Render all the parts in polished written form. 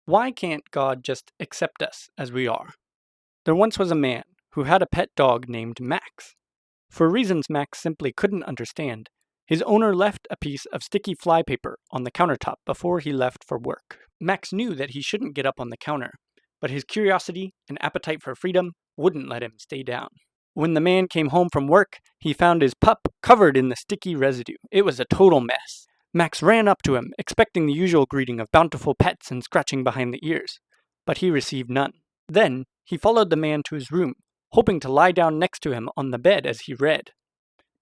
Why can't God just accept us as we are? There once was a man who had a pet dog named Max. For reasons Max simply couldn't understand, his owner left a piece of sticky flypaper on the countertop before he left for work. Max knew that he shouldn't get up on the counter, but his curiosity and appetite for freedom wouldn't let him stay down. When the man came home from work, he found his pup covered in the sticky residue. It was a total mess. Max ran up to him, expecting the usual greeting of bountiful pets and scratching behind the ears, but he received none. Then he followed the man to his room, hoping to lie down next to him on the bed as he read.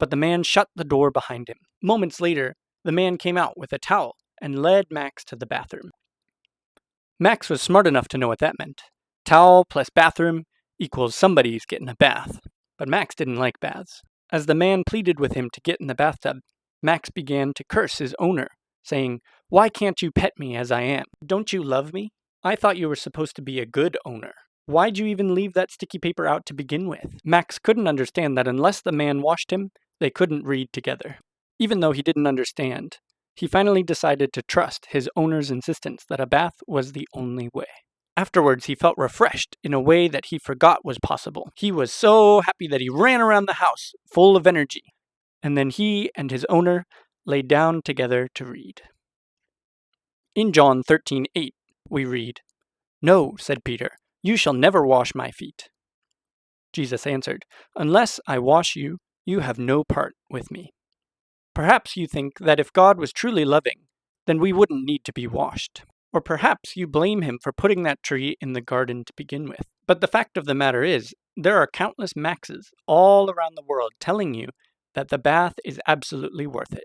But the man shut the door behind him. Moments later, the man came out with a towel and led Max to the bathroom. Max was smart enough to know what that meant. Towel plus bathroom equals somebody's getting a bath. But Max didn't like baths. As the man pleaded with him to get in the bathtub, Max began to curse his owner, saying, "Why can't you pet me as I am? Don't you love me? I thought you were supposed to be a good owner. Why'd you even leave that sticky paper out to begin with?" Max couldn't understand that unless the man washed him, they couldn't read together. Even though he didn't understand, he finally decided to trust his owner's insistence that a bath was the only way. Afterwards, he felt refreshed in a way that he forgot was possible. He was so happy that he ran around the house, full of energy. And then he and his owner lay down together to read. In John 13:8, we read, "No," said Peter, "you shall never wash my feet." Jesus answered, "Unless I wash you, you have no part with me." Perhaps you think that if God was truly loving, then we wouldn't need to be washed. Or perhaps you blame him for putting that tree in the garden to begin with. But the fact of the matter is, there are countless Maxes all around the world telling you that the bath is absolutely worth it.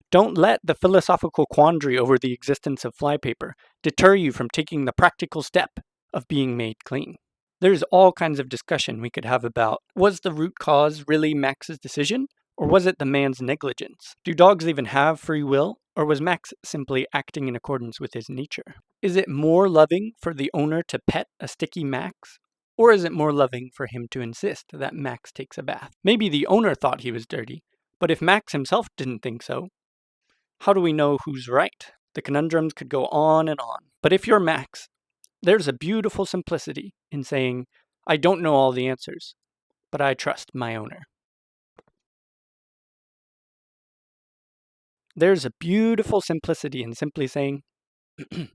Don't let the philosophical quandary over the existence of flypaper deter you from taking the practical step of being made clean. There's all kinds of discussion we could have about, was the root cause really Max's decision? Or was it the man's negligence? Do dogs even have free will? Or was Max simply acting in accordance with his nature? Is it more loving for the owner to pet a sticky Max? Or is it more loving for him to insist that Max takes a bath? Maybe the owner thought he was dirty, but if Max himself didn't think so, how do we know who's right? The conundrums could go on and on. But if you're Max, there's a beautiful simplicity in saying, "I don't know all the answers, but I trust my owner." There's a beautiful simplicity in simply saying,